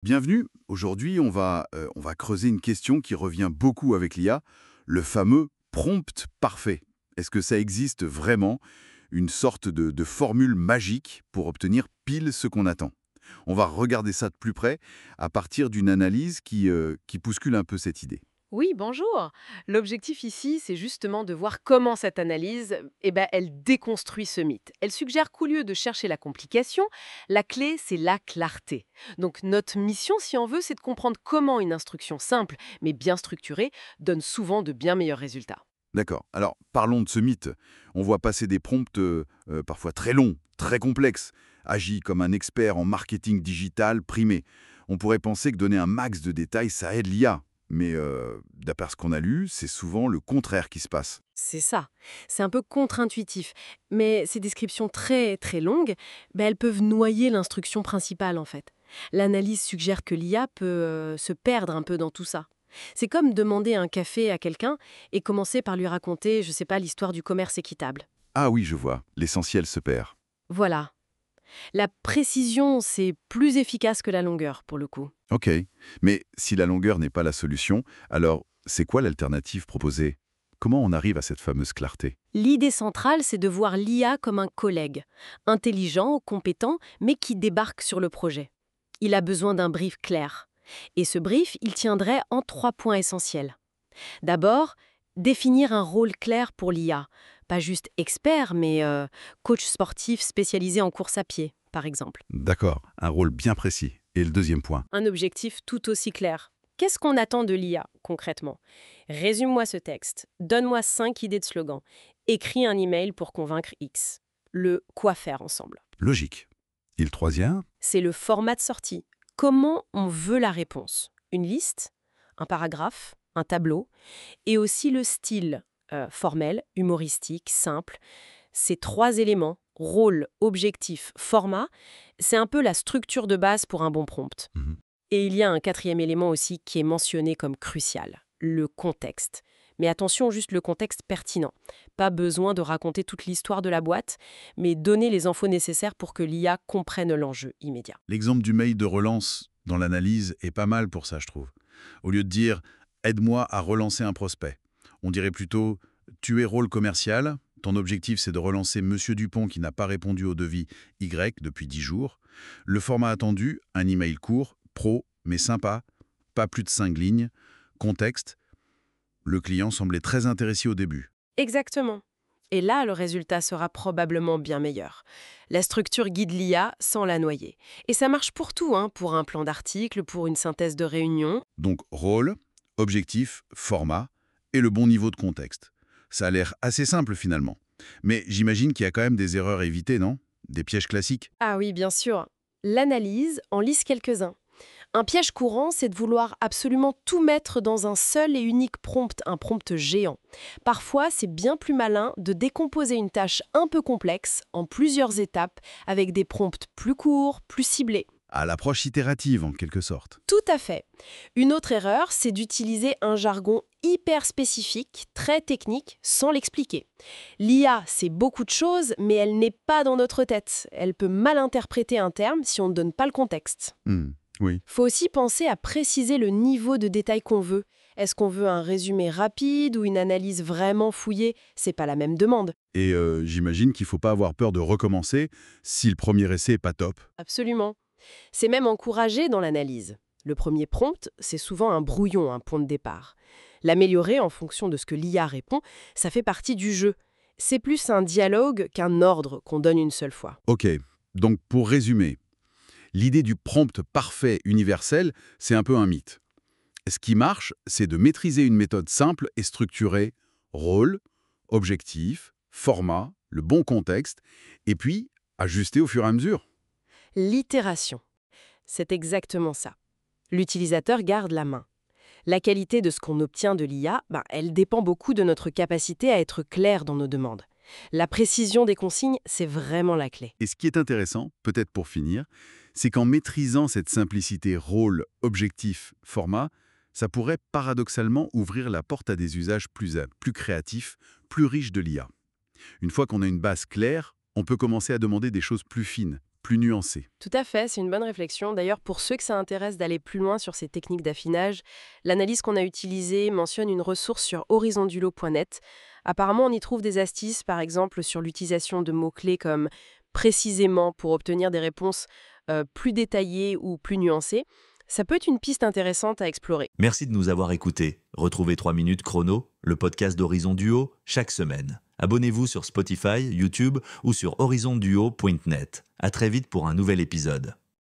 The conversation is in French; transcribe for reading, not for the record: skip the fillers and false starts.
Bienvenue. Aujourd'hui, on va creuser une question qui revient beaucoup avec l'IA, le fameux prompt parfait. Est-ce que ça existe vraiment, une sorte de formule magique pour obtenir pile ce qu'on attend? On va regarder ça de plus près à partir d'une analyse qui bouscule un peu cette idée. Oui, bonjour. L'objectif ici, c'est justement de voir comment cette analyse, elle déconstruit ce mythe. Elle suggère qu'au lieu de chercher la complication, la clé, c'est la clarté. Donc notre mission, si on veut, c'est de comprendre comment une instruction simple, mais bien structurée, donne souvent de bien meilleurs résultats. D'accord. Alors, parlons de ce mythe. On voit passer des prompts parfois très longs, très complexes, agis comme un expert en marketing digital primé. On pourrait penser que donner un max de détails, ça aide l'IA. Mais d'après ce qu'on a lu, c'est souvent le contraire qui se passe. C'est ça. C'est un peu contre-intuitif. Mais ces descriptions très très longues, elles peuvent noyer l'instruction principale en fait. L'analyse suggère que l'IA peut se perdre un peu dans tout ça. C'est comme demander un café à quelqu'un et commencer par lui raconter, je sais pas, l'histoire du commerce équitable. Ah oui, je vois, l'essentiel se perd. Voilà. La précision, c'est plus efficace que la longueur pour le coup. Ok. Mais si la longueur n'est pas la solution, alors c'est quoi l'alternative proposée? Comment on arrive à cette fameuse clarté? L'idée centrale, c'est de voir l'IA comme un collègue, intelligent, compétent, mais qui débarque sur le projet. Il a besoin d'un brief clair. Et ce brief, il tiendrait en 3 points essentiels. D'abord, définir un rôle clair pour l'IA. Pas juste expert, mais coach sportif spécialisé en course à pied, par exemple. D'accord, un rôle bien précis. Et le deuxième point? Un objectif tout aussi clair. Qu'est-ce qu'on attend de l'IA, concrètement? Résume-moi ce texte. Donne-moi 5 idées de slogans. Écris un email pour convaincre X. Le quoi faire ensemble. Logique. Et le troisième? C'est le format de sortie. Comment on veut la réponse? Une liste, un paragraphe, un tableau, et aussi le style, formel, humoristique, simple. Ces 3 éléments, rôle, objectif, format, c'est un peu la structure de base pour un bon prompt. Mhm. Et il y a un 4e élément aussi qui est mentionné comme crucial, le contexte. Mais attention, juste le contexte pertinent. Pas besoin de raconter toute l'histoire de la boîte, mais donner les infos nécessaires pour que l'IA comprenne l'enjeu immédiat. L'exemple du mail de relance dans l'analyse est pas mal pour ça, je trouve. Au lieu de dire «aide-moi à relancer un prospect», on dirait plutôt «tu es rôle commercial, ton objectif c'est de relancer Monsieur Dupont qui n'a pas répondu au devis Y depuis 10 jours. Le format attendu, un email court, pro, mais sympa, pas plus de 5 lignes. Contexte, le client semblait très intéressé au début». Exactement. Et là, le résultat sera probablement bien meilleur. La structure guide l'IA sans la noyer. Et ça marche pour tout, hein, pour un plan d'article, pour une synthèse de réunion. Donc rôle, objectif, format et le bon niveau de contexte. Ça a l'air assez simple finalement. Mais j'imagine qu'il y a quand même des erreurs à éviter, non? Des pièges classiques? Ah oui, bien sûr. L'analyse en liste quelques-uns. Un piège courant, c'est de vouloir absolument tout mettre dans un seul et unique prompt, un prompt géant. Parfois, c'est bien plus malin de décomposer une tâche un peu complexe en plusieurs étapes avec des prompts plus courts, plus ciblés. À l'approche itérative en quelque sorte. Tout à fait. Une autre erreur, c'est d'utiliser un jargon hyper spécifique, très technique, sans l'expliquer. L'IA, c'est beaucoup de choses, mais elle n'est pas dans notre tête. Elle peut mal interpréter un terme si on ne donne pas le contexte. Hmm, oui. Faut aussi penser à préciser le niveau de détail qu'on veut. Est-ce qu'on veut un résumé rapide ou une analyse vraiment fouillée? C'est pas la même demande. Et j'imagine qu'il ne faut pas avoir peur de recommencer si le premier essai est pas top. Absolument. C'est même encouragé dans l'analyse. Le premier prompt, c'est souvent un brouillon, un point de départ. L'améliorer en fonction de ce que l'IA répond, ça fait partie du jeu. C'est plus un dialogue qu'un ordre qu'on donne une seule fois. Ok, donc pour résumer, l'idée du prompt parfait universel, c'est un peu un mythe. Ce qui marche, c'est de maîtriser une méthode simple et structurée, rôle, objectif, format, le bon contexte, et puis ajuster au fur et à mesure. L'itération. C'est exactement ça. L'utilisateur garde la main. La qualité de ce qu'on obtient de l'IA, elle dépend beaucoup de notre capacité à être clair dans nos demandes. La précision des consignes, c'est vraiment la clé. Et ce qui est intéressant, peut-être pour finir, c'est qu'en maîtrisant cette simplicité rôle, objectif, format, ça pourrait paradoxalement ouvrir la porte à des usages plus créatifs, plus riches de l'IA. Une fois qu'on a une base claire, on peut commencer à demander des choses plus fines, plus nuancé. Tout à fait, c'est une bonne réflexion. D'ailleurs, pour ceux que ça intéresse d'aller plus loin sur ces techniques d'affinage, l'analyse qu'on a utilisée mentionne une ressource sur horizondulo.net. Apparemment, on y trouve des astuces, par exemple sur l'utilisation de mots-clés comme précisément pour obtenir des réponses plus détaillées ou plus nuancées. Ça peut être une piste intéressante à explorer. Merci de nous avoir écoutés. Retrouvez 3 minutes chrono, le podcast d'Horizon Duo, chaque semaine. Abonnez-vous sur Spotify, YouTube ou sur horizonduo.net. À très vite pour un nouvel épisode.